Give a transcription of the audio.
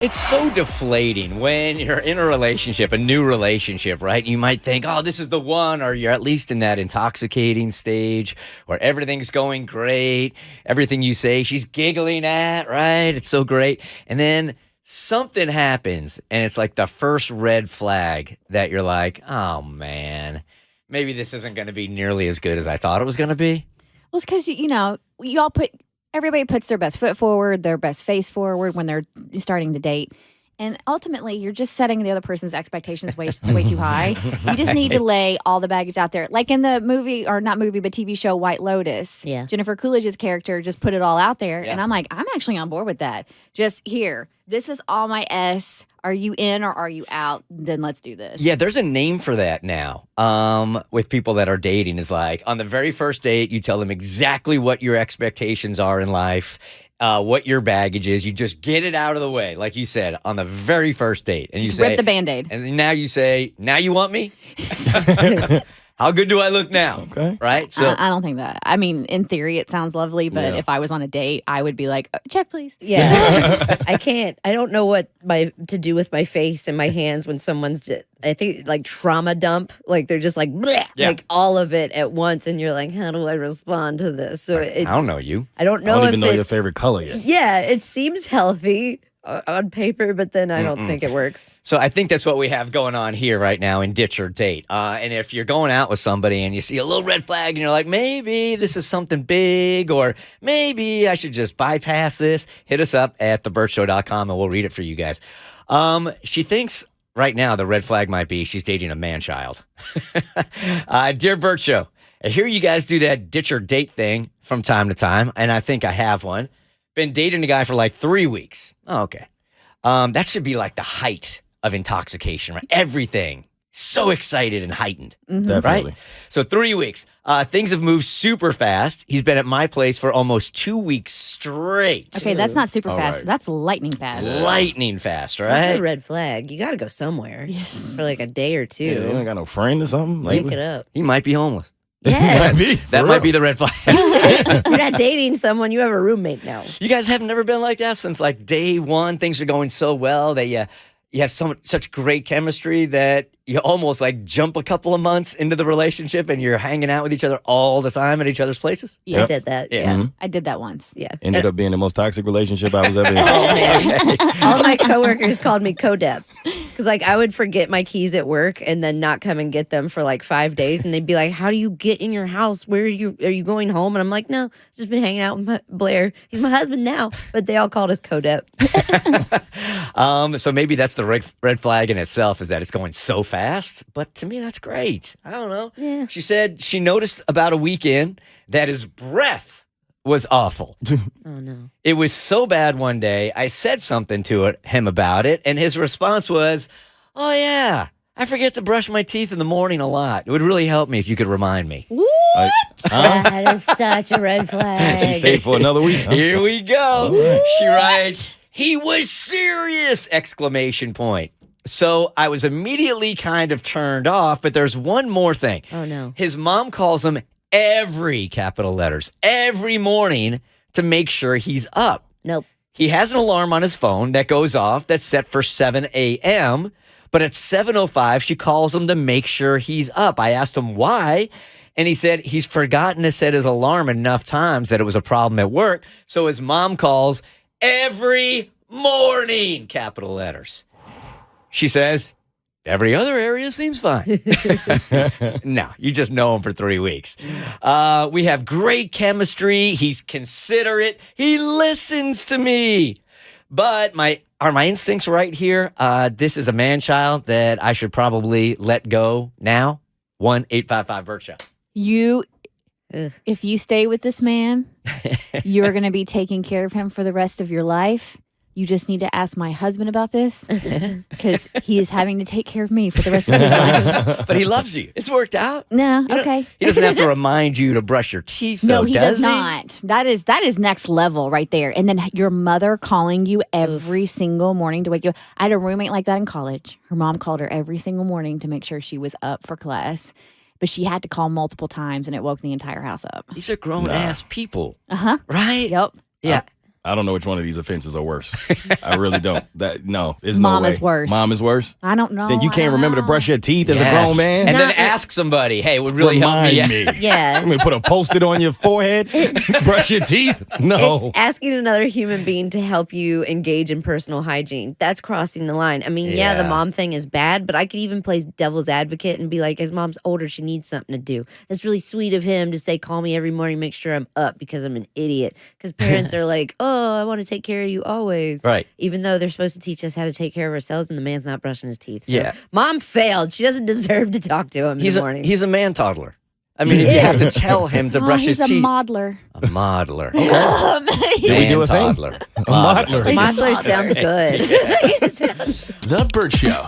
It's so deflating when you're in a relationship, a new relationship, right? You might think, oh, this is the one, or you're at least in that intoxicating stage where everything's going great. Everything you say, she's giggling at, right? It's so great. And then something happens, and it's like the first red flag that you're like, oh, man, maybe this isn't going to be nearly as good as I thought it was going to be. Well, it's because, everybody puts their best foot forward, their best face forward when they're starting to date. And ultimately, you're just setting the other person's expectations way too high. You just need to lay all the baggage out there. Like in the movie, or not movie, but TV show White Lotus. Yeah. Jennifer Coolidge's character just put it all out there. Yeah. And I'm like, I'm actually on board with that. Just here, this is all my S. Are you in or are you out? Then let's do this. Yeah, there's a name for that now with people that are dating. Is like on the very first date, you tell them exactly what your expectations are in life, what your baggage is. You just get it out of the way, like you said, on the very first date. And you Just say, rip the Band-Aid. And now you say, now you want me? How good do I look now? Okay. Right? So I don't think that. I mean, in theory, it sounds lovely, but if I was on a date, I would be like, check, please. Yeah. I can't. I don't know what to do with my face and my hands when someone's, I think, like trauma dump. Like they're just like, bleh, like all of it at once. And you're like, how do I respond to this? So I don't know you. I don't I know don't if even know your favorite color yet. Yeah, it seems healthy on paper, but then I don't think it works. So I think that's what we have going on here right now in Ditch or Date. And if you're going out with somebody and you see a little red flag and you're like, maybe this is something big, or maybe I should just bypass this, hit us up at thebertshow.com and we'll read it for you guys. She thinks right now the red flag might be she's dating a man-child. Dear Bert Show, I hear you guys do that Ditch or Date thing from time to time, and I think I have one. Been dating a guy for like 3 weeks. Oh, okay. That should be like the height of intoxication, right? Everything so excited and heightened, Definitely. right? So 3 weeks. Things have moved super fast. He's been at my place for almost 2 weeks straight. Okay, that's not super fast. right. That's lightning fast. Lightning fast, That's right? a red flag. You got to go somewhere for like a day or Yeah, you two. ain't got no friend or something? Wake it up. He might be homeless. Yes. That might be the red flag. You're not dating someone. You have a roommate now. You guys have never been like that since like day one. Things are going so well that you have such great chemistry that you almost like jump a couple of months into the relationship and you're hanging out with each other all the time at each other's places. Yes. I did that. Yeah. Yeah. I did that once. Yeah. Ended up being the most toxic relationship I was ever in. All my coworkers called me codep because like I would forget my keys at work and then not come and get them for like 5 days, and they'd be like, "How do you get in your house? Where are you going home?" And I'm like, "No, just been hanging out with Blair. He's my husband now." But they all called us codep. So maybe that's the red flag in itself, is that it's going so fast. But to me, that's great. I don't know. Yeah. She said she noticed about a weekend that his breath was awful. Oh no. It was so bad one day, I said something to him about it, and his response was, oh, yeah, I forget to brush my teeth in the morning a lot. It would really help me if you could remind me. What? That is such a red flag. She stayed for another week. Huh? Here we go. All right. She writes, he was serious! Exclamation point. So I was immediately kind of turned off, but there's one more thing. Oh no. His mom calls him every morning to make sure he's up. Nope. He has an alarm on his phone that goes off that's set for 7 a.m., but at 7:05, she calls him to make sure he's up. I asked him why, and he said he's forgotten to set his alarm enough times that it was a problem at work, so his mom calls every morning, capital letters. She says, every other area seems fine. No, you just know him for 3 weeks. We have great chemistry. He's considerate. He listens to me. But are my instincts right here? This is a man-child that I should probably let go now. 1-855-BERT-SHOW. If you stay with this man, you're going to be taking care of him for the rest of your life. You just need to ask my husband about this because he is having to take care of me for the rest of his life. But he loves you. It's worked out. No, okay. He doesn't have to remind you to brush your teeth, No, though, he does not. That is next level right there. And then your mother calling you every single morning to wake you up. I had a roommate like that in college. Her mom called her every single morning to make sure she was up for class. But she had to call multiple times, and it woke the entire house up. These are grown-ass people, Uh-huh. right? Yep. Yeah. I don't know which one of these offenses are worse. I really don't. It's Mom no way. is worse. Mom is worse. I don't know. Then you I can't don't remember to know. brush your teeth as a Yes. grown man. And then Not- ask somebody, hey, it would really help Remind me. me. Yeah. Let me put a Post-it on your forehead. Brush your teeth. No. It's asking another human being to help you engage in personal hygiene. That's crossing the line. I mean, yeah, the Yeah. mom thing is bad, but I could even play devil's advocate and be like, his mom's older, she needs something to do. That's really sweet of him to say, call me every morning, make sure I'm up because I'm an idiot. Because parents are like, oh, I want to take care of you always. Right. Even though they're supposed to teach us how to take care of ourselves and the man's not brushing his teeth. So Yeah. mom failed. She doesn't deserve to talk to him in the morning. He's a man toddler. I mean, you have to tell him to brush he's his teeth. a modeler. A modeler. Did we do a thing? toddler. A modeler. Modeler sounds good. The Bert Show.